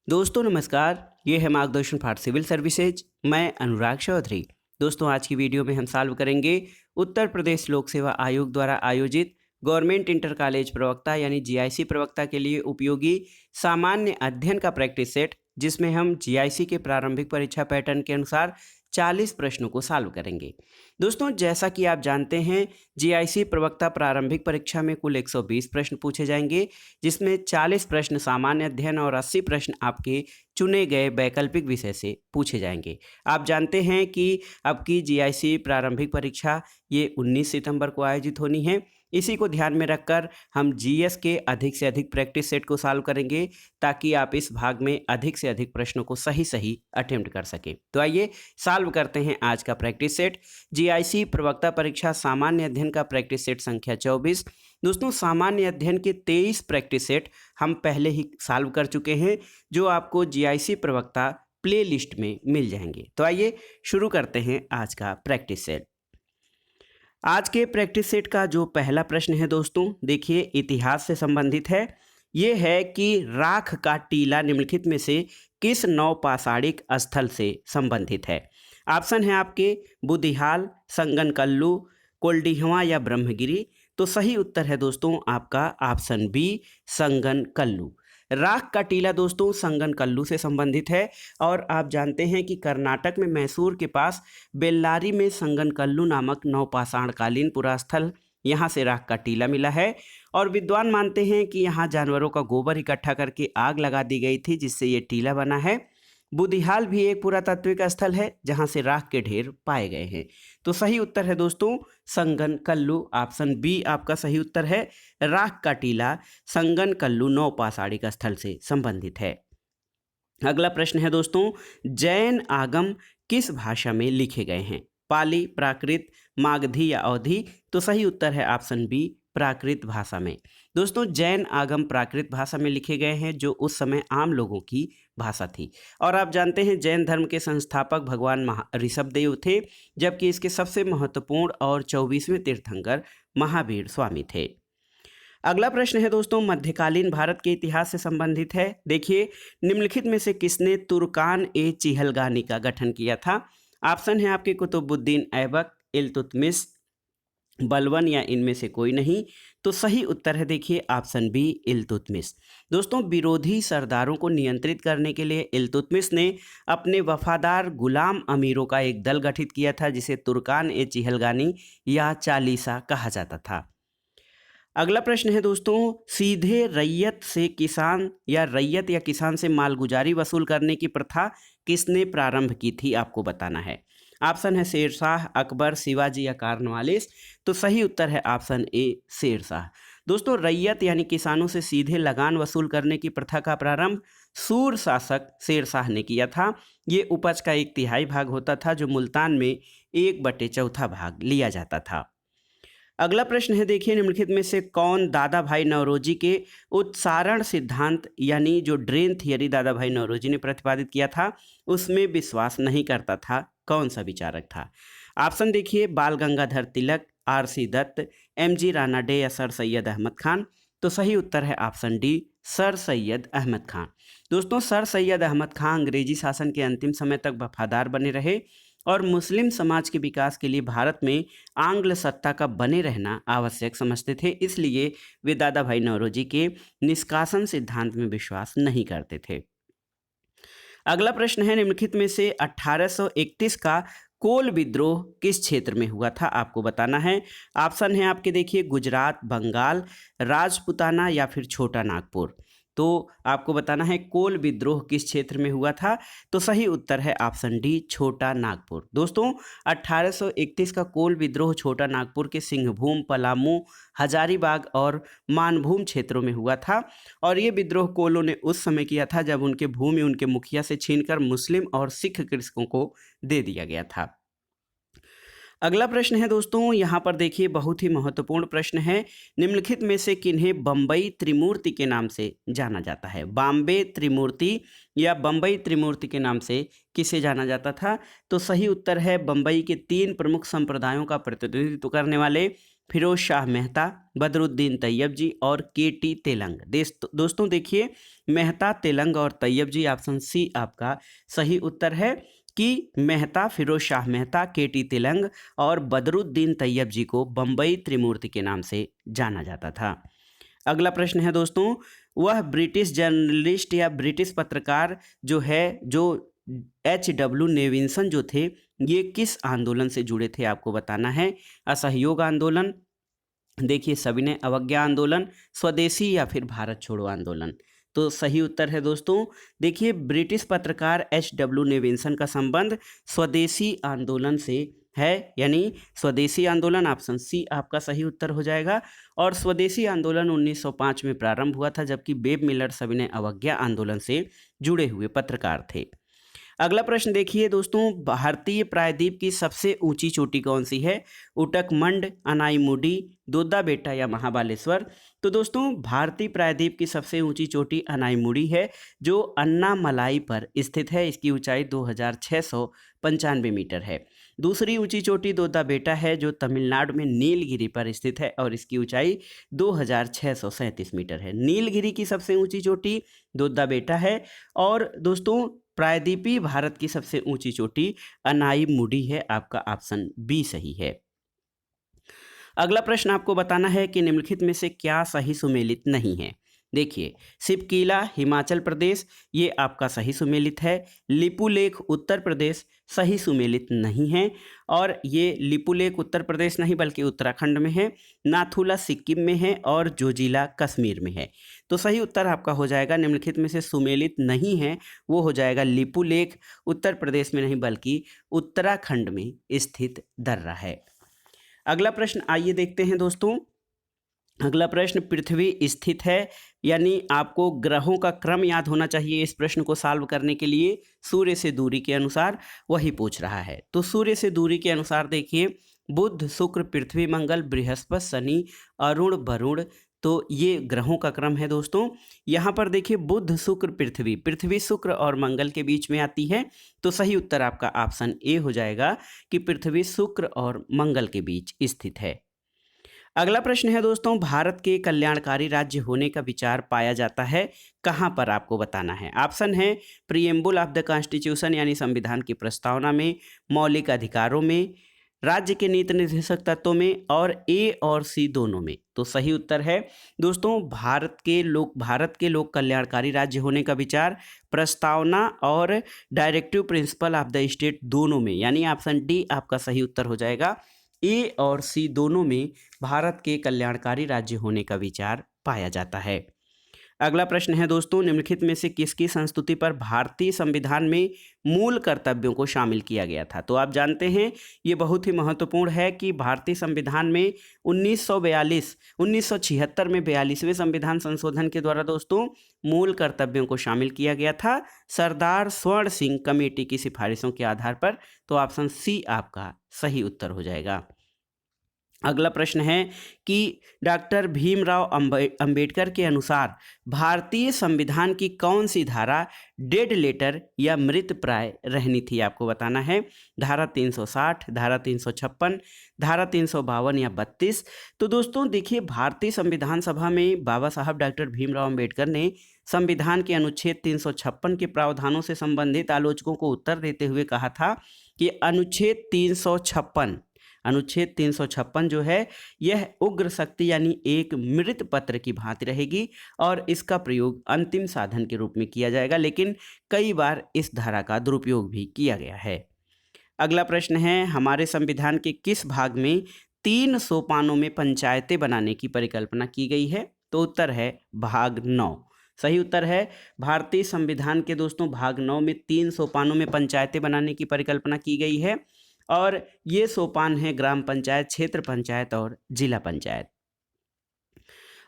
दोस्तों नमस्कार। ये है मार्गदर्शन फॉर सिविल सर्विसेज। मैं अनुराग चौधरी। दोस्तों आज की वीडियो में हम सॉल्व करेंगे उत्तर प्रदेश लोक सेवा आयोग द्वारा आयोजित गवर्नमेंट इंटर कॉलेज प्रवक्ता यानी जीआईसी प्रवक्ता के लिए उपयोगी सामान्य अध्ययन का प्रैक्टिस सेट, जिसमें हम जीआईसी के प्रारंभिक परीक्षा पैटर्न के अनुसार 40 प्रश्नों को सॉल्व करेंगे। दोस्तों जैसा कि आप जानते हैं, जीआईसी प्रवक्ता प्रारंभिक परीक्षा में कुल 120 प्रश्न पूछे जाएंगे, जिसमें 40 प्रश्न सामान्य अध्ययन और 80 प्रश्न आपके चुने गए वैकल्पिक विषय से पूछे जाएंगे। आप जानते हैं कि अब की जीआईसी प्रारंभिक परीक्षा ये 19 सितंबर को आयोजित होनी है। इसी को ध्यान में रखकर हम जीएस के अधिक से अधिक प्रैक्टिस सेट को सॉल्व करेंगे, ताकि आप इस भाग में अधिक से अधिक प्रश्नों को सही सही अटेम्प्ट कर सकें। तो आइए सॉल्व करते हैं आज का प्रैक्टिस सेट। जीआईसी प्रवक्ता परीक्षा सामान्य अध्ययन का प्रैक्टिस सेट संख्या 24। दोस्तों सामान्य अध्ययन के 23 प्रैक्टिस सेट हम पहले ही सॉल्व कर चुके हैं, जो आपको जीआईसी प्रवक्ता प्ले लिस्ट में मिल जाएंगे। तो आइए शुरू करते हैं आज का प्रैक्टिस सेट। आज के प्रैक्टिस सेट का जो पहला प्रश्न है दोस्तों, देखिए इतिहास से संबंधित है। ये है कि राख का टीला निम्नलिखित में से किस नौपाषाणिक स्थल से संबंधित है। ऑप्शन है आपके बुदिहाल, संगनकल्लू, कोल्डिहवा या ब्रह्मगिरी। तो सही उत्तर है दोस्तों आपका ऑप्शन बी, संगनकल्लू। राख का टीला दोस्तों संगनकल्लू से संबंधित है। और आप जानते हैं कि कर्नाटक में मैसूर के पास बेल्लारी में संगनकल्लू नामक नवपाषाणकालीन पुरास्थल, यहाँ से राख का टीला मिला है। और विद्वान मानते हैं कि यहाँ जानवरों का गोबर इकट्ठा करके आग लगा दी गई थी, जिससे ये टीला बना है। बुदिहाल भी एक पुरातात्विक स्थल है जहाँ से राख के ढेर पाए गए हैं। तो सही उत्तर है दोस्तों संगनकल्लू। ऑप्शन बी आपका सही उत्तर है। राख का टीला संगनकल्लू नौपाषाणिक स्थल से संबंधित है। अगला प्रश्न है दोस्तों, जैन आगम किस भाषा में लिखे गए हैं? पाली, प्राकृत, मागधी या अवधी। तो सही उत्तर है ऑप्शन बी, प्राकृत भाषा में। दोस्तों जैन आगम प्राकृत भाषा में लिखे गए हैं, जो उस समय आम लोगों की भाषा थी। और आप जानते हैं जैन धर्म के संस्थापक भगवान ऋषभदेव थे, जबकि इसके सबसे महत्वपूर्ण और 24वें तीर्थंकर महावीर स्वामी थे। अगला प्रश्न है दोस्तों, मध्यकालीन भारत के इतिहास से संबंधित है। देखिए निम्नलिखित में से किसने तुर्कान ए चिहलगानी का गठन किया था? ऑप्शन है आपके कुतुबुद्दीन ऐबक, इल्तुतमिश, बलबन या इनमें से कोई नहीं। तो सही उत्तर है देखिए ऑप्शन बी, इल्तुतमिश। दोस्तों विरोधी सरदारों को नियंत्रित करने के लिए इल्तुतमिश ने अपने वफादार गुलाम अमीरों का एक दल गठित किया था, जिसे तुर्कान ए चिहलगानी या चालीसा कहा जाता था। अगला प्रश्न है दोस्तों, सीधे रैयत से किसान या रैयत या किसान से मालगुजारी वसूल करने की प्रथा किसने प्रारंभ की थी? आपको बताना है। ऑप्शन है शेरशाह, अकबर, शिवाजी या कार्नवालिस। तो सही उत्तर है ऑप्शन ए, शेरशाह। दोस्तों रैयत यानी किसानों से सीधे लगान वसूल करने की प्रथा का प्रारंभ सूर शासक शेरशाह ने किया था। ये उपज का 1/3 भाग होता था, जो मुल्तान में 1/4 भाग लिया जाता था। अगला प्रश्न है देखिए, निम्नलिखित में से कौन दादा भाई नौरोजी के उत्सारण सिद्धांत यानी जो ड्रेन थियरी दादा भाई नौरोजी ने प्रतिपादित किया था, उसमें विश्वास नहीं करता था? कौन सा विचारक था? ऑप्शन देखिए, Bal Gangadhar Tilak, RC Dutt, MG Ranade या सर सैयद अहमद खान। तो सही उत्तर है option D, sir Syed Ahmad Khan. दोस्तों सर सैयद अहमद खान अंग्रेजी शासन के अंतिम समय तक वफादार बने रहे और मुस्लिम समाज के विकास के लिए भारत में आंग्ल सत्ता का बने रहना आवश्यक समझते थे। इसलिए वे दादा भाई नौरोजी के निष्कासन सिद्धांत में विश्वास नहीं करते थे। अगला प्रश्न है, निम्नलिखित में से 1831 का कोल विद्रोह किस क्षेत्र में हुआ था? आपको बताना है। ऑप्शन है आपके देखिए, गुजरात, बंगाल, राजपुताना या फिर छोटा नागपुर। तो आपको बताना है कोल विद्रोह किस क्षेत्र में हुआ था। तो सही उत्तर है ऑप्शन डी, छोटा नागपुर। दोस्तों 1831 का कोल विद्रोह छोटा नागपुर के सिंहभूम, पलामू, हजारीबाग और मानभूम क्षेत्रों में हुआ था। और ये विद्रोह कोलों ने उस समय किया था जब उनके भूमि उनके मुखिया से छीनकर मुस्लिम और सिख कृषकों को दे दिया गया था। अगला प्रश्न है दोस्तों, यहाँ पर देखिए बहुत ही महत्वपूर्ण प्रश्न है। निम्नलिखित में से किन्हें बम्बई त्रिमूर्ति के नाम से जाना जाता है? बॉम्बे त्रिमूर्ति या बम्बई त्रिमूर्ति के नाम से किसे जाना जाता था? तो सही उत्तर है बम्बई के 3 प्रमुख संप्रदायों का प्रतिनिधित्व करने वाले फिरोज शाह मेहता, बदरुद्दीन तैयब जी और के.टी. तेलंग। दोस्तों देखिए, मेहता, तेलंग और तैयब जी, ऑप्शन सी आपका सही उत्तर है कि मेहता, फिरोज शाह मेहता, के.टी. तेलंग और बदरुद्दीन तैयब जी को बम्बई त्रिमूर्ति के नाम से जाना जाता था। अगला प्रश्न है दोस्तों, वह ब्रिटिश जर्नलिस्ट या ब्रिटिश पत्रकार जो H.W. नेविंसन जो थे, ये किस आंदोलन से जुड़े थे आपको बताना है। असहयोग आंदोलन, देखिए सविनय अवज्ञा आंदोलन, स्वदेशी या फिर भारत छोड़ो आंदोलन। तो सही उत्तर है दोस्तों, देखिए ब्रिटिश पत्रकार H.W. नेविंसन का संबंध स्वदेशी आंदोलन से है, यानी स्वदेशी आंदोलन, ऑप्शन सी आपका सही उत्तर हो जाएगा। और स्वदेशी आंदोलन 1905 में प्रारंभ हुआ था, जबकि बेब मिलर सविनय अवज्ञा आंदोलन से जुड़े हुए पत्रकार थे। अगला प्रश्न देखिए दोस्तों, भारतीय प्रायद्वीप की सबसे ऊंची चोटी कौन सी है। उटकमंड, अनाईमुडी, दोद्दा बेटा या महाबालेश्वर। तो दोस्तों भारतीय प्रायद्वीप की सबसे ऊंची चोटी अनाईमुडी है, जो अन्नामलाई पर स्थित है। इसकी ऊंचाई 2695 मीटर है। दूसरी ऊंची चोटी दोद्दा बेटा है, जो तमिलनाडु में नीलगिरी पर स्थित है और इसकी ऊंचाई 2637 मीटर है। नीलगिरी की सबसे ऊंची चोटी दोद्दा बेटा है। और दोस्तों प्रायद्वीपीय भारत की सबसे ऊंची चोटी अनाईमुडी है, आपका ऑप्शन बी सही है। अगला प्रश्न आपको बताना है कि निम्नलिखित में से क्या सही सुमेलित नहीं है। देखिए, सिपकीला हिमाचल प्रदेश, ये आपका सही सुमेलित है। लिपुलेख उत्तर प्रदेश सही सुमेलित नहीं है, और ये लिपुलेख उत्तर प्रदेश नहीं बल्कि उत्तराखंड में है। नाथुला सिक्किम में है और जोजिला कश्मीर में है। तो सही उत्तर आपका हो जाएगा, निम्नलिखित में से सुमेलित नहीं है, वो हो जाएगा लिपुलेख उत्तर प्रदेश में नहीं बल्कि उत्तराखंड में स्थित दर्रा है। अगला प्रश्न आइए देखते हैं दोस्तों। अगला प्रश्न, पृथ्वी स्थित है, यानी आपको ग्रहों का क्रम याद होना चाहिए इस प्रश्न को सॉल्व करने के लिए, सूर्य से दूरी के अनुसार वही पूछ रहा है। तो सूर्य से दूरी के अनुसार देखिए, बुध, शुक्र, पृथ्वी, मंगल, बृहस्पति, शनि, अरुण, वरुण, तो ये ग्रहों का क्रम है दोस्तों। यहाँ पर देखिए बुध, शुक्र, पृथ्वी शुक्र और मंगल के बीच में आती है। तो सही उत्तर आपका ऑप्शन ए हो जाएगा कि पृथ्वी शुक्र और मंगल के बीच स्थित है। अगला प्रश्न है दोस्तों, भारत के कल्याणकारी राज्य होने का विचार पाया जाता है कहाँ पर, आपको बताना है। ऑप्शन है प्रीएम्बुल ऑफ द कॉन्स्टिट्यूशन यानी संविधान की प्रस्तावना में, मौलिक अधिकारों में, राज्य के नीति निर्देशक तत्वों में, और ए और सी दोनों में। तो सही उत्तर है दोस्तों, भारत के लोक कल्याणकारी राज्य होने का विचार प्रस्तावना और directive principle of the state दोनों में, यानी ऑप्शन डी आपका सही उत्तर हो जाएगा। ए और सी दोनों में भारत के कल्याणकारी राज्य होने का विचार पाया जाता है। अगला प्रश्न है दोस्तों, निम्नलिखित में से किसकी संस्तुति पर भारतीय संविधान में मूल कर्तव्यों को शामिल किया गया था। तो आप जानते हैं ये बहुत ही महत्वपूर्ण है कि भारतीय संविधान में 1976 में 42वें संविधान संशोधन के द्वारा दोस्तों मूल कर्तव्यों को शामिल किया गया था, सरदार स्वर्ण सिंह कमेटी की सिफारिशों के आधार पर। तो ऑप्शन सी आपका सही उत्तर हो जाएगा। अगला प्रश्न है कि डॉक्टर भीमराव अंबेडकर के अनुसार भारतीय संविधान की कौन सी धारा डेड लेटर या मृत प्राय रहनी थी, आपको बताना है। धारा 360, धारा 356, धारा 352 या 32। तो दोस्तों देखिए, भारतीय संविधान सभा में बाबा साहब डॉक्टर भीमराव अंबेडकर ने संविधान के अनुच्छेद 356 के प्रावधानों से संबंधित आलोचकों को उत्तर देते हुए कहा था कि अनुच्छेद 356 जो है यह उग्र शक्ति यानी एक मृत पत्र की भांति रहेगी और इसका प्रयोग अंतिम साधन के रूप में किया जाएगा, लेकिन कई बार इस धारा का दुरुपयोग भी किया गया है। अगला प्रश्न है, हमारे संविधान के किस भाग में 3 सोपानों में पंचायतें बनाने की परिकल्पना की गई है। तो उत्तर है भाग 9। सही उत्तर है भारतीय संविधान के दोस्तों भाग 9 में 3 सोपानों में पंचायतें बनाने की परिकल्पना की गई है, और ये सोपान है ग्राम पंचायत, क्षेत्र पंचायत और जिला पंचायत।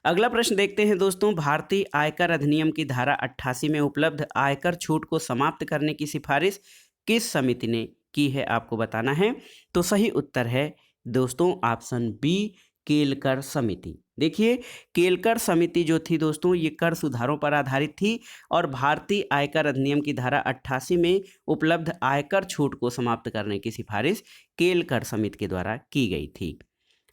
अगला प्रश्न देखते हैं दोस्तों, भारतीय आयकर अधिनियम की धारा 88 में उपलब्ध आयकर छूट को समाप्त करने की सिफारिश किस समिति ने की है, आपको बताना है। तो सही उत्तर है दोस्तों ऑप्शन बी, केलकर समिति। देखिए, केलकर समिति जो थी दोस्तों ये कर सुधारों पर आधारित थी और भारतीय आयकर अधिनियम की धारा 88 में उपलब्ध आयकर छूट को समाप्त करने की सिफारिश केलकर समिति के द्वारा की गई थी।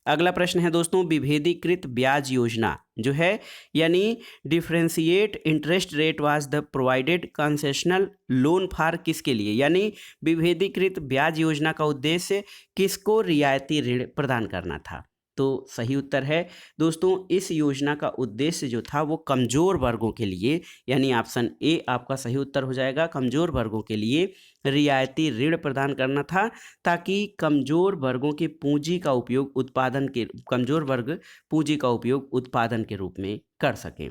अगला प्रश्न है दोस्तों, विभेदीकृत ब्याज योजना जो है यानी differentiate interest rate was the provided concessional loan for किसके लिए, यानी विभेदीकृत ब्याज योजना का उद्देश्य किसको रियायती ऋण प्रदान करना था। तो सही उत्तर है दोस्तों, इस योजना का उद्देश्य जो था वो कमज़ोर वर्गों के लिए, यानी ऑप्शन ए आपका सही उत्तर हो जाएगा, कमज़ोर वर्गों के लिए रियायती ऋण प्रदान करना था, ताकि कमज़ोर वर्गों की पूंजी का उपयोग उत्पादन के कमज़ोर वर्ग पूंजी का उपयोग उत्पादन के रूप में कर सकें।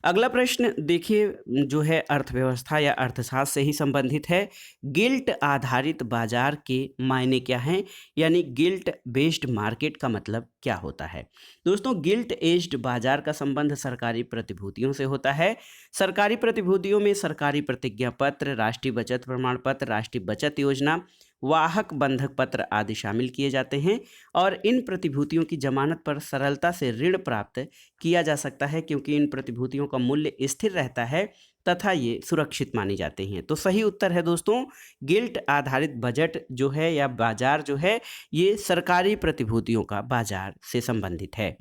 अगला प्रश्न देखिए जो है अर्थव्यवस्था या अर्थशास्त्र से ही संबंधित है। गिल्ट आधारित बाजार के मायने क्या हैं, यानी गिल्ट बेस्ड मार्केट का मतलब क्या होता है। दोस्तों, गिल्ट एज्ड बाजार का संबंध सरकारी प्रतिभूतियों से होता है। सरकारी प्रतिभूतियों में सरकारी प्रतिज्ञा पत्र, राष्ट्रीय बचत प्रमाण पत्र, राष्ट्रीय बचत योजना, वाहक बंधक पत्र आदि शामिल किए जाते हैं और इन प्रतिभूतियों की जमानत पर सरलता से ऋण प्राप्त किया जा सकता है, क्योंकि इन प्रतिभूतियों का मूल्य स्थिर रहता है तथा ये सुरक्षित मानी जाते हैं। तो सही उत्तर है दोस्तों, गिल्ट आधारित बजट जो है या बाजार जो है ये सरकारी प्रतिभूतियों का बाजार से संबंधित है।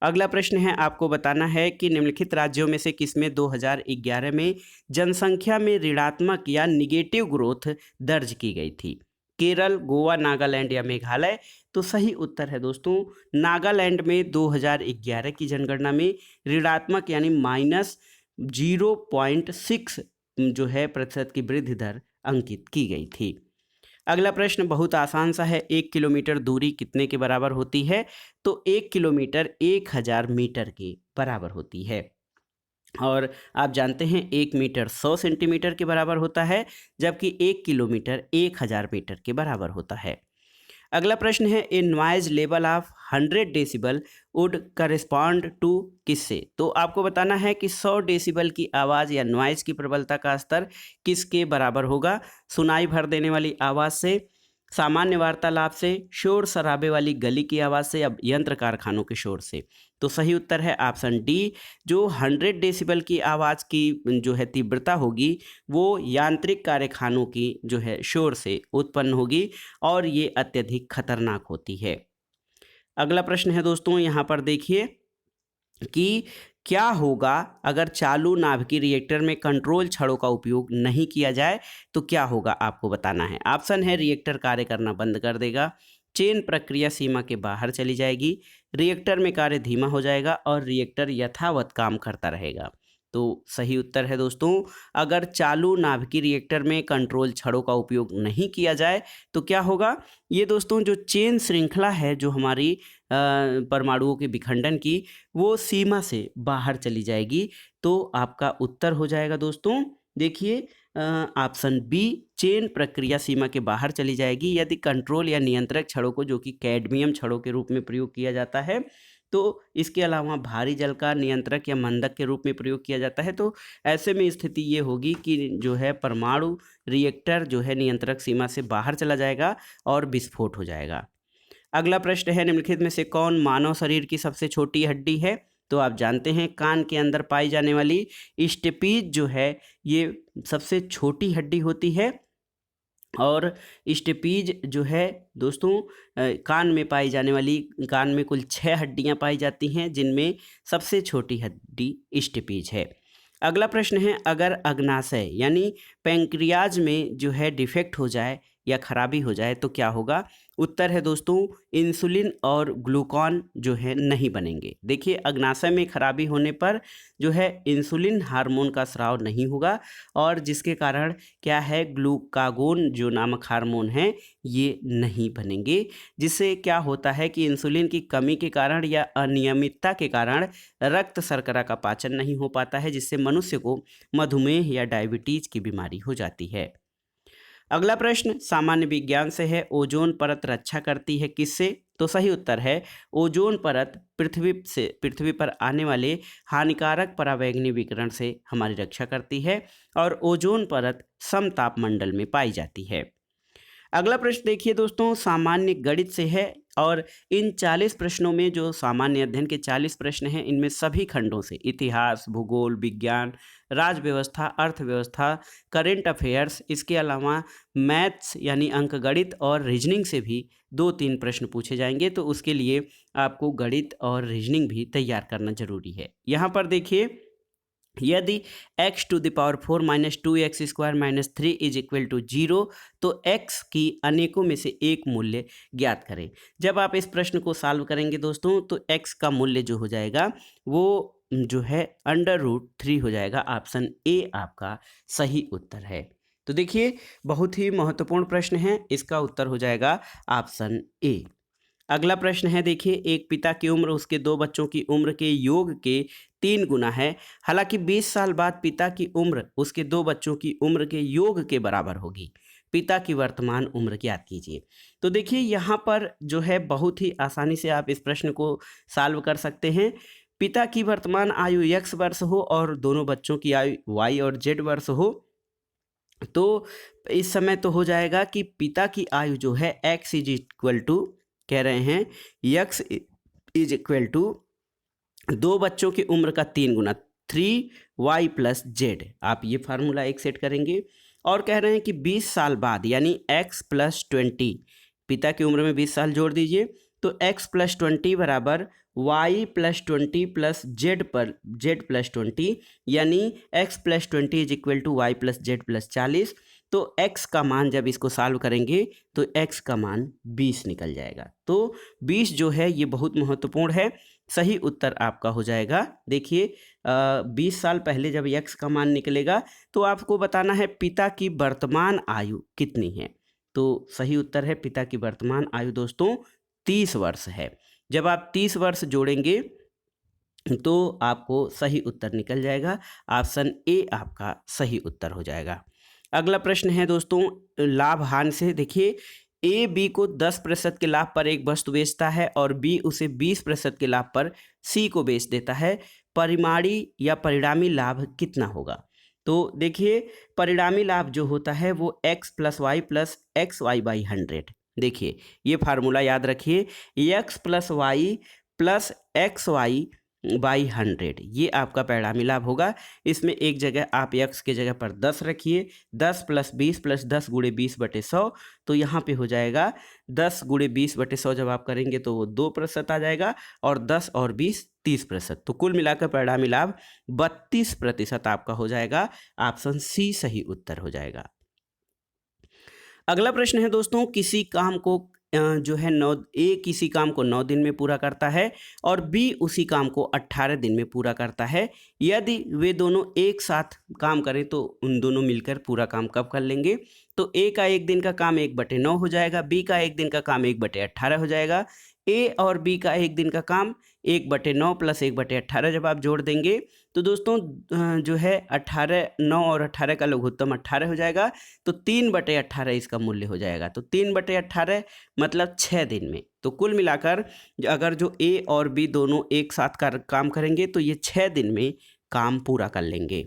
अगला प्रश्न है, आपको बताना है कि निम्नलिखित राज्यों में से किसमें 2011 में जनसंख्या में ऋणात्मक या निगेटिव ग्रोथ दर्ज की गई थी। केरल, गोवा, नागालैंड या मेघालय। तो सही उत्तर है दोस्तों, नागालैंड में 2011 की जनगणना में ऋणात्मक यानी -0.6 जो है प्रतिशत की वृद्धि दर अंकित की गई थी। अगला प्रश्न बहुत आसान सा है, 1 किलोमीटर दूरी कितने के बराबर होती है। तो 1 किलोमीटर 1000 मीटर के बराबर होती है और आप जानते हैं 1 मीटर 100 सेंटीमीटर के बराबर होता है, जबकि 1 किलोमीटर 1000 मीटर के बराबर होता है। अगला प्रश्न है, a noise level of 100 decibel would correspond to किससे। तो आपको बताना है कि 100 डेसिबल की आवाज़ या नॉइज की प्रबलता का स्तर किसके बराबर होगा। सुनाई भर देने वाली आवाज़ से, सामान्य वार्तालाप से, शोर शराबे वाली गली की आवाज़ से या यंत्र कारखानों के शोर से। तो सही उत्तर है ऑप्शन डी, जो 100 डेसिबल की आवाज़ की जो है तीव्रता होगी वो यांत्रिक कारखानों की जो है शोर से उत्पन्न होगी और ये अत्यधिक खतरनाक होती है। अगला प्रश्न है दोस्तों, यहाँ पर देखिए कि क्या होगा अगर चालू नाभिकीय रिएक्टर में कंट्रोल छड़ों का उपयोग नहीं किया जाए। तो क्या होगा आपको बताना है। ऑप्शन है, रिएक्टर कार्य करना बंद कर देगा, चेन प्रक्रिया सीमा के बाहर चली जाएगी, रिएक्टर में कार्य धीमा हो जाएगा और रिएक्टर यथावत काम करता रहेगा। तो सही उत्तर है दोस्तों, अगर चालू नाभिकीय रिएक्टर में कंट्रोल छड़ों का उपयोग नहीं किया जाए तो क्या होगा। ये दोस्तों जो चेन श्रृंखला है जो हमारी परमाणुओं के विखंडन की, वो सीमा से बाहर चली जाएगी। तो आपका उत्तर हो जाएगा दोस्तों, देखिए ऑप्शन बी, चेन प्रक्रिया सीमा के बाहर चली जाएगी यदि कंट्रोल या नियंत्रक छड़ों को, जो कि कैडमियम छड़ों के रूप में प्रयोग किया जाता है, तो इसके अलावा भारी जल का नियंत्रक या मंदक के रूप में प्रयोग किया जाता है। तो ऐसे में स्थिति ये होगी कि जो है परमाणु रिएक्टर जो है नियंत्रक सीमा से बाहर चला जाएगा और विस्फोट हो जाएगा। अगला प्रश्न है, निम्नलिखित में से कौन मानव शरीर की सबसे छोटी हड्डी है। तो आप जानते हैं कान के अंदर पाई जाने वाली स्टेपीज जो है ये सबसे छोटी हड्डी होती है और स्टेपीज जो है दोस्तों कान में पाई जाने वाली, कान में कुल 6 हड्डियां पाई जाती हैं जिनमें सबसे छोटी हड्डी स्टेपीज है। अगला प्रश्न है, अगर अग्नाशय यानी पैंक्रियाज में जो है डिफेक्ट हो जाए या खराबी हो जाए तो क्या होगा। उत्तर है दोस्तों, इंसुलिन और ग्लूकान जो है नहीं बनेंगे। देखिए अग्नाशय में खराबी होने पर जो है इंसुलिन हार्मोन का स्राव नहीं होगा और जिसके कारण क्या है, ग्लूकागोन जो नामक हार्मोन है ये नहीं बनेंगे, जिससे क्या होता है कि इंसुलिन की कमी के कारण या अनियमितता के कारण रक्त शर्करा का पाचन नहीं हो पाता है, जिससे मनुष्य को मधुमेह या डायबिटीज की बीमारी हो जाती है। अगला प्रश्न सामान्य विज्ञान से है, ओजोन परत रक्षा करती है किससे। तो सही उत्तर है, ओजोन परत पृथ्वी पर आने वाले हानिकारक पराबैंगनी विकिरण से हमारी रक्षा करती है और ओजोन परत समताप मंडल में पाई जाती है। अगला प्रश्न देखिए दोस्तों, सामान्य गणित से है, और इन 40 प्रश्नों में जो सामान्य अध्ययन के 40 प्रश्न हैं, इनमें सभी खंडों से इतिहास, भूगोल, विज्ञान, राज व्यवस्था, अर्थव्यवस्था, करंट अफेयर्स, इसके अलावा मैथ्स यानी अंकगणित और रीजनिंग से भी 2-3 प्रश्न पूछे जाएंगे। तो उसके लिए आपको गणित और रीजनिंग भी तैयार करना जरूरी है। यहाँ पर देखिए, यदि x to the power 4 minus 2x square minus 3 is equal to 0, तो x की अनेकों में से एक मूल्य ज्ञात करें। जब आप इस प्रश्न को सॉल्व करेंगे दोस्तों, तो x का मूल्य जो हो जाएगा वो जो है √3 हो जाएगा। ऑप्शन ए आपका सही उत्तर है। तो देखिए, बहुत ही महत्वपूर्ण प्रश्न है, इसका उत्तर हो जाएगा ऑप्शन ए। अगला प्रश्न है, देखिए, एक पिता की उम्र उसके 2 बच्चों की उम्र के योग के 3 गुना है। हालांकि 20 साल बाद पिता की उम्र उसके 2 बच्चों की उम्र के योग के बराबर होगी। पिता की वर्तमान उम्र ज्ञात कीजिए। तो देखिए, यहाँ पर जो है बहुत ही आसानी से आप इस प्रश्न को सॉल्व कर सकते हैं। पिता की वर्तमान आयु x वर्ष हो और दोनों बच्चों की आयु y और z वर्ष हो, तो इस समय तो हो जाएगा कि पिता की आयु जो है x इज इक्वल टू, कह रहे हैं x इज इक्वल टू 2 बच्चों की उम्र का 3 गुना 3y प्लस जेड। आप ये फार्मूला एक सेट करेंगे और कह रहे हैं कि 20 साल बाद यानी x प्लस 20, पिता की उम्र में 20 साल जोड़ दीजिए, तो x प्लस 20 बराबर y प्लस 20 प्लस जेड पर z प्लस 20, यानी x plus 20 is equal to Y plus Z plus 40। तो x का मान जब इसको सॉल्व करेंगे तो x का मान 20 निकल जाएगा। तो 20 जो है ये बहुत महत्वपूर्ण है। सही उत्तर आपका हो जाएगा। देखिए, 20 साल पहले जब x का मान निकलेगा तो आपको बताना है पिता की वर्तमान आयु कितनी है। तो सही उत्तर है, पिता की वर्तमान आयु दोस्तों 30 वर्ष है। जब आप 30 वर्ष जोड़ेंगे तो आपको सही उत्तर निकल जाएगा। ऑप्शन ए आपका सही उत्तर हो जाएगा। अगला प्रश्न है दोस्तों, लाभ हानि से। देखिए, ए बी को 10% के लाभ पर एक वस्तु बेचता है और बी उसे 20% के लाभ पर सी को बेच देता है। परिमाणी या परिणामी लाभ कितना होगा? तो देखिए, परिणामी लाभ जो होता है वो x plus Y plus X Y by 100। देखिए, ये फार्मूला याद रखिए, x plus Y plus X Y by 100, ये आपका परिणामी लाभ होगा। इसमें एक जगह आप x के जगह पर 10 रखिए, 10 प्लस 20 प्लस 10 गुणे 20/100, तो यहाँ पे हो जाएगा 10 गुणे 20/100। जब आप करेंगे तो वो 2% आ जाएगा और 10 और 20 30%। तो कुल मिलाकर परिणामी लाभ 32% आपका हो जाएगा। ऑप्शन सी सही उत्तर हो जाएगा। अगला प्रश्न है दोस्तों, किसी काम को जो है किसी काम को 9 दिन में पूरा करता है और बी उसी काम को 18 दिन में पूरा करता है। यदि वे दोनों एक साथ काम करें तो उन दोनों मिलकर पूरा काम कब कर लेंगे? तो ए का 1 दिन का काम 1/9 हो जाएगा, बी का 1 दिन का काम 1/18 हो जाएगा। ए और बी का 1 दिन का काम 1/9 प्लस 1/18 जब आप जोड़ देंगे तो दोस्तों जो है 18, 9 और 18 का लघुत्तम 18 हो जाएगा। तो 3/18 इसका मूल्य हो जाएगा। तो 3/18 मतलब 6 दिन में। तो कुल मिलाकर अगर जो ए और बी दोनों एक साथ काम करेंगे तो ये 6 दिन में काम पूरा कर लेंगे।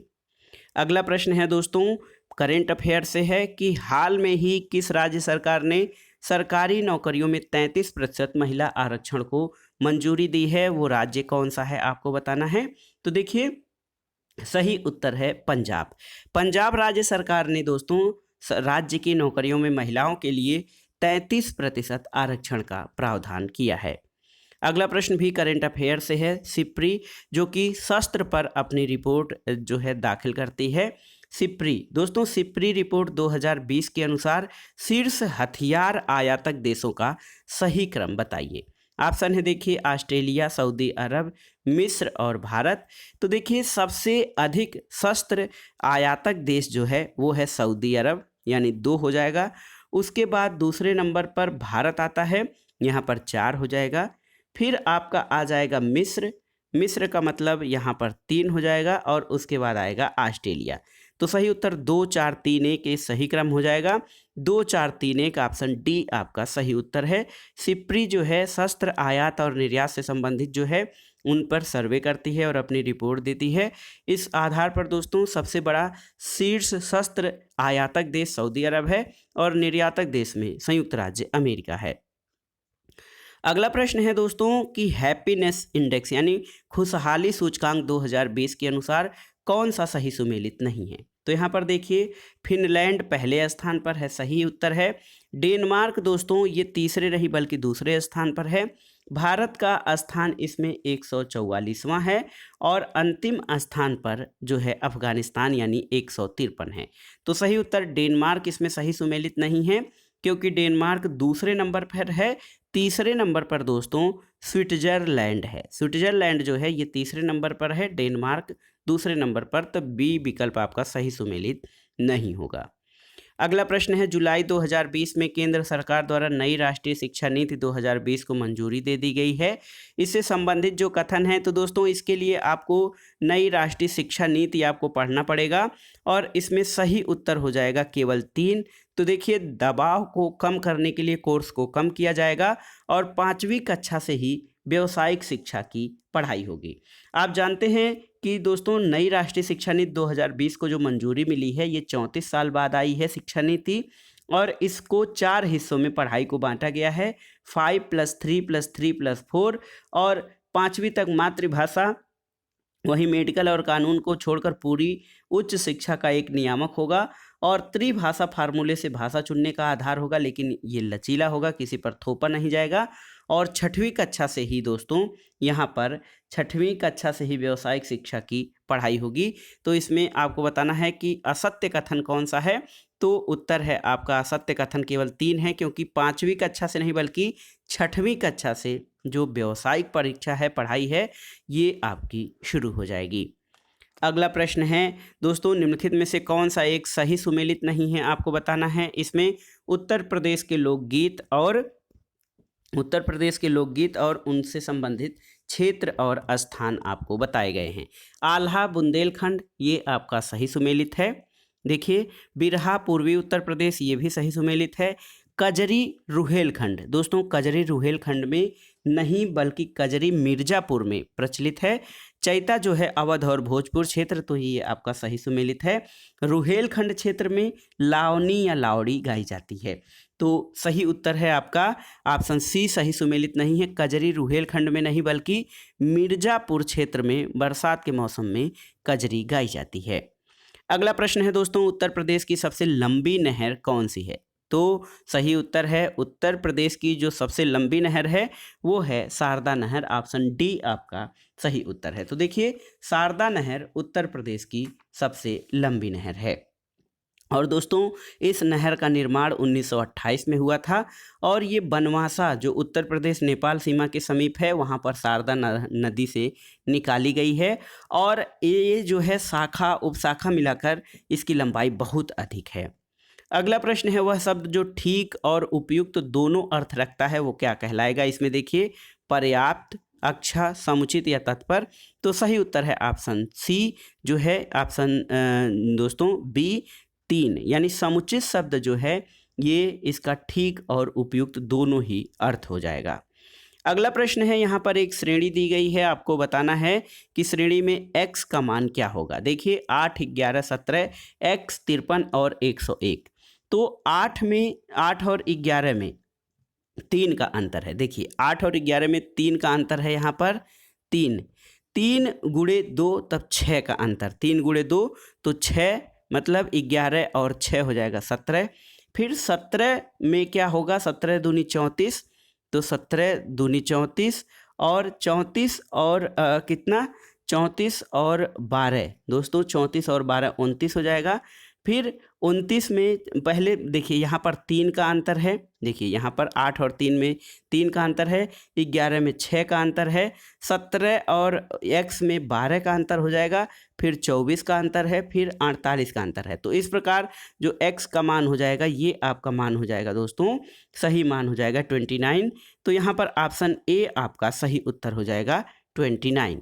अगला प्रश्न है दोस्तों, करेंट अफेयर से है कि हाल में ही किस राज्य सरकार ने सरकारी नौकरियों में 33% महिला आरक्षण को मंजूरी दी है? वो राज्य कौन सा है आपको बताना है। तो देखिए, सही उत्तर है पंजाब। पंजाब राज्य सरकार ने दोस्तों राज्य की नौकरियों में महिलाओं के लिए 33% आरक्षण का प्रावधान किया है। अगला प्रश्न भी करेंट अफेयर से है। सिप्री जो कि शस्त्र पर अपनी रिपोर्ट जो है दाखिल करती है। सिप्री दोस्तों, सिप्री रिपोर्ट 2020 के अनुसार शीर्ष हथियार आयातक देशों का सही क्रम बताइए। ऑप्शन है, देखिए, ऑस्ट्रेलिया, सऊदी अरब, मिस्र और भारत। तो देखिए, सबसे अधिक शस्त्र आयातक देश जो है वो है सऊदी अरब, यानी 2 हो जाएगा। उसके बाद दूसरे नंबर पर भारत आता है, यहाँ पर 4 हो जाएगा। फिर आपका आ जाएगा मिस्र, मिस्र का मतलब यहाँ पर 3 हो जाएगा और उसके बाद आएगा ऑस्ट्रेलिया। तो सही उत्तर 2, 4, 3, 1 ये सही क्रम हो जाएगा। 2, 4, 3, 1 ऑप्शन डी आपका सही उत्तर है। सिप्री जो है शस्त्र आयात और निर्यात से संबंधित जो है उन पर सर्वे करती है और अपनी रिपोर्ट देती है। इस आधार पर दोस्तों सबसे बड़ा शीर्ष शस्त्र आयातक देश सऊदी अरब है और निर्यातक देश में संयुक्त राज्य अमेरिका है। अगला प्रश्न है दोस्तों कि हैप्पीनेस इंडेक्स यानी खुशहाली सूचकांक 2020 के अनुसार कौन सा सही सुमेलित नहीं है। तो यहाँ पर देखिए, फिनलैंड पहले स्थान पर है, सही उत्तर है। डेनमार्क दोस्तों ये तीसरे नहीं बल्कि दूसरे स्थान पर है। भारत का स्थान इसमें 144वां है और अंतिम स्थान पर जो है अफगानिस्तान यानी 153 है। तो सही उत्तर डेनमार्क इसमें सही सुमेलित नहीं है, क्योंकि डेनमार्क दूसरे नंबर पर है। तीसरे नंबर पर दोस्तों स्विट्जरलैंड है। स्विट्जरलैंड जो है ये तीसरे नंबर पर है, डेनमार्क दूसरे नंबर पर। तो बी विकल्प आपका सही सुमेलित नहीं होगा। अगला प्रश्न है, जुलाई 2020 में केंद्र सरकार द्वारा नई राष्ट्रीय शिक्षा नीति 2020 को मंजूरी दे दी गई है। इससे संबंधित जो कथन है, तो दोस्तों इसके लिए आपको नई राष्ट्रीय शिक्षा नीति आपको पढ़ना पड़ेगा और इसमें सही उत्तर हो जाएगा केवल 3। तो देखिए, दबाव को कम करने के लिए कोर्स को कम किया जाएगा और 5वीं कक्षा से ही व्यावसायिक शिक्षा की पढ़ाई होगी। आप जानते हैं कि दोस्तों नई राष्ट्रीय शिक्षा नीति 2020 को जो मंजूरी मिली है, ये 34 साल बाद आई है शिक्षा नीति और इसको 4 हिस्सों में पढ़ाई को बांटा गया है, 5+3+3+4 और 5वीं तक मातृभाषा, वहीं मेडिकल और कानून को छोड़कर पूरी उच्च शिक्षा का एक नियामक होगा और त्रिभाषा फार्मूले से भाषा चुनने का आधार होगा, लेकिन ये लचीला होगा, किसी पर थोपा नहीं जाएगा। और 6वीं कक्षा से ही दोस्तों यहाँ पर 6वीं कक्षा से ही व्यावसायिक शिक्षा की पढ़ाई होगी। तो इसमें आपको बताना है कि असत्य कथन कौन सा है। तो उत्तर है आपका असत्य कथन केवल 3 है, क्योंकि 5वीं कक्षा से नहीं बल्कि 6वीं कक्षा से जो व्यावसायिक परीक्षा है, पढ़ाई है, ये आपकी शुरू हो जाएगी। अगला प्रश्न है दोस्तों, निम्नलिखित में से कौन सा एक सही सुमेलित नहीं है, आपको बताना है। इसमें उत्तर प्रदेश के लोकगीत और उनसे संबंधित क्षेत्र और स्थान आपको बताए गए हैं। आल्हा बुंदेलखंड ये आपका सही सुमेलित है। देखिए, बिरहा पूर्वी उत्तर प्रदेश ये भी सही सुमेलित है। कजरी रुहेलखंड दोस्तों, कजरी रुहेलखंड में नहीं बल्कि कजरी मिर्जापुर में प्रचलित है। चैता जो है अवध और भोजपुर क्षेत्र, तो ये आपका सही सुमेलित है। रुहेलखंड क्षेत्र में लावनी या लावड़ी गाई जाती है। तो सही उत्तर है आपका ऑप्शन सी सही सुमेलित नहीं है। कजरी रुहेलखंड में नहीं बल्कि मिर्जापुर क्षेत्र में बरसात के मौसम में कजरी गाई जाती है। अगला प्रश्न है दोस्तों, उत्तर प्रदेश की सबसे लंबी नहर कौन सी है। तो सही उत्तर है उत्तर प्रदेश की जो सबसे लंबी नहर है वो है शारदा नहर। ऑप्शन डी आपका सही उत्तर है। तो देखिए, शारदा नहर उत्तर प्रदेश की सबसे लंबी नहर है और दोस्तों इस नहर का निर्माण 1928 में हुआ था और ये बनवासा जो उत्तर प्रदेश नेपाल सीमा के समीप है, वहाँ पर शारदा नदी से निकाली गई है और ये जो है शाखा उपशाखा मिलाकर इसकी लंबाई बहुत अधिक है। अगला प्रश्न है, वह शब्द जो ठीक और उपयुक्त दोनों अर्थ रखता है वो क्या कहलाएगा। इसमें देखिए, पर्याप्त, अच्छा, समुचित या तत्पर। तो सही उत्तर है ऑप्शन सी जो है ऑप्शन दोस्तों बी 3 यानी समुचित शब्द जो है ये इसका ठीक और उपयुक्त दोनों ही अर्थ हो जाएगा। अगला प्रश्न है, यहाँ पर एक श्रेणी दी गई है, आपको बताना है कि श्रेणी में x का मान क्या होगा। देखिए 8, 11, 17, x 53 और 101। तो 8 और 11 में 3 का अंतर है। देखिए 8 और 11 में 3 का अंतर है, यहाँ पर 3 गुणे 2 तब 6 का अंतर, 3 गुणे 2 तो 6 मतलब 11 और 6 हो जाएगा 17। फिर 17 में क्या होगा, 17 दूनी 34, तो 17 दूनी 34 और 34 और कितना 34 और 12 दोस्तों 34 और 12 29 हो जाएगा। फिर 29 में पहले देखिए यहाँ पर 3 का अंतर है। देखिए यहाँ पर 8 और 3 में 3 का अंतर है, 11 में 6 का अंतर है, 17 और x में 12 का अंतर हो जाएगा, फिर 24 का अंतर है, फिर 48 का अंतर है। तो इस प्रकार जो x का मान हो जाएगा ये आपका मान हो जाएगा दोस्तों, सही मान हो जाएगा 29। तो यहाँ पर ऑप्शन ए आपका सही उत्तर हो जाएगा 29।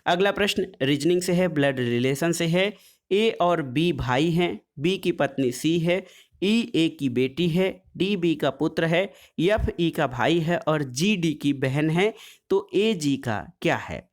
अगला प्रश्न रीजनिंग से है, ब्लड रिलेशन से है। ए और बी भाई हैं, बी की पत्नी सी है, ई ए की बेटी है, डी बी का पुत्र है, एफ ई का भाई है और जी डी की बहन है। तो ए जी का क्या है।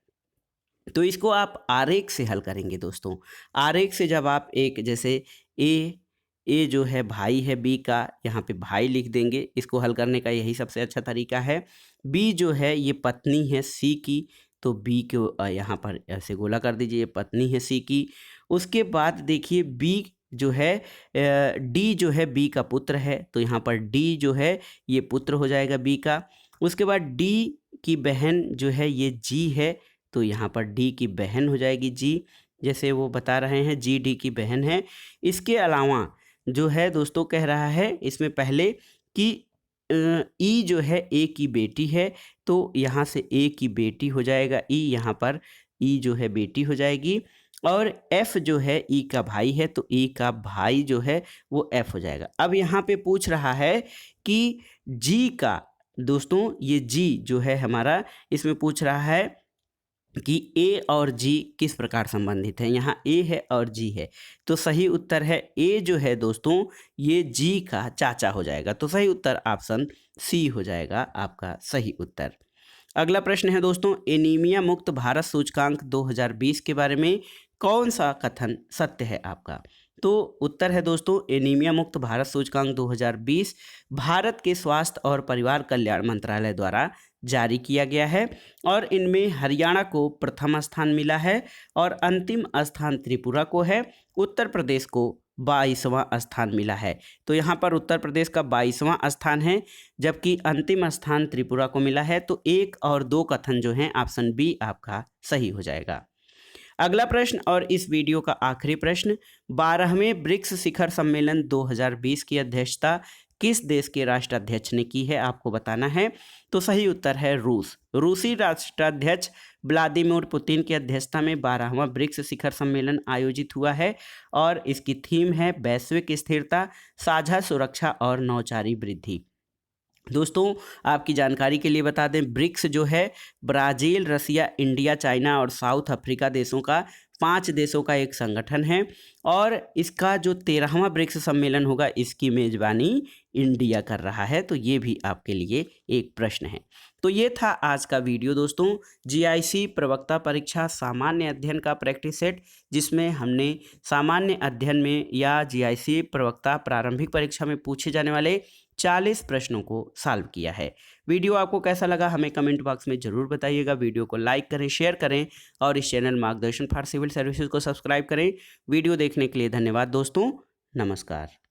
तो इसको आप आरेख से हल करेंगे दोस्तों। आरेख से जब आप एक जैसे ए ए जो है भाई है बी का, यहाँ पे भाई लिख देंगे। इसको हल करने का यही सबसे अच्छा तरीका है। बी जो है ये पत्नी है सी की, तो बी को यहाँ पर ऐसे गोला कर दीजिए, ये पत्नी है सी की। उसके बाद देखिए बी जो है डी जो है बी का पुत्र है, तो यहाँ पर डी जो है ये पुत्र हो जाएगा बी का। उसके बाद डी की बहन जो है ये जी है, तो यहाँ पर डी की बहन हो जाएगी जी, जैसे वो बता रहे हैं जी डी की बहन है। इसके अलावा जो है दोस्तों कह रहा है इसमें पहले कि ई जो है ए की बेटी है, तो यहाँ से ए की बेटी हो जाएगा ई, यहाँ पर ई जो है बेटी हो जाएगी। और एफ जो है ई का भाई है, तो ई का भाई जो है वो एफ हो जाएगा। अब यहाँ पे पूछ रहा है कि जी का, दोस्तों ये जी जो है हमारा, इसमें पूछ रहा है कि ए और जी किस प्रकार संबंधित हैं। यहाँ ए है और जी है, तो सही उत्तर है ए जो है दोस्तों ये जी का चाचा हो जाएगा। तो सही उत्तर ऑप्शन सी हो जाएगा आपका सही उत्तर। अगला प्रश्न है दोस्तों, एनीमिया मुक्त भारत सूचकांक 2020 के बारे में कौन सा कथन सत्य है आपका। तो उत्तर है दोस्तों, एनीमिया मुक्त भारत सूचकांक 2020 भारत के स्वास्थ्य और परिवार कल्याण मंत्रालय द्वारा जारी किया गया है और इनमें हरियाणा को प्रथम स्थान मिला है और अंतिम स्थान त्रिपुरा को है। उत्तर प्रदेश को 22वां स्थान मिला है। तो यहाँ पर उत्तर प्रदेश का 22वां स्थान है, जबकि अंतिम स्थान त्रिपुरा को मिला है। तो 1 और 2 कथन जो हैं ऑप्शन बी आपका सही हो जाएगा। अगला प्रश्न और इस वीडियो का आखिरी प्रश्न, 12वें ब्रिक्स शिखर सम्मेलन 2020 की अध्यक्षता किस देश के राष्ट्राध्यक्ष ने की है, आपको बताना है। तो सही उत्तर है रूस। रूसी राष्ट्राध्यक्ष व्लादिमीर पुतिन की अध्यक्षता में 12वां ब्रिक्स शिखर सम्मेलन आयोजित हुआ है और इसकी थीम है वैश्विक स्थिरता, साझा सुरक्षा और नौचारी वृद्धि। दोस्तों आपकी जानकारी के लिए बता दें, ब्रिक्स जो है ब्राज़ील, रसिया, इंडिया, चाइना और साउथ अफ्रीका देशों का 5 देशों का एक संगठन है और इसका जो 13वां ब्रिक्स सम्मेलन होगा इसकी मेज़बानी इंडिया कर रहा है। तो ये भी आपके लिए एक प्रश्न है। तो ये था आज का वीडियो दोस्तों, जीआईसी प्रवक्ता परीक्षा सामान्य अध्ययन का प्रैक्टिस सेट, जिसमें हमने सामान्य अध्ययन में या जीआईसी प्रवक्ता प्रारंभिक परीक्षा में पूछे जाने वाले 40 प्रश्नों को सॉल्व किया है। वीडियो आपको कैसा लगा हमें कमेंट बॉक्स में ज़रूर बताइएगा। वीडियो को लाइक करें, शेयर करें और इस चैनल मार्गदर्शन फॉर सिविल सर्विसेज को सब्सक्राइब करें। वीडियो देखने के लिए धन्यवाद दोस्तों, नमस्कार।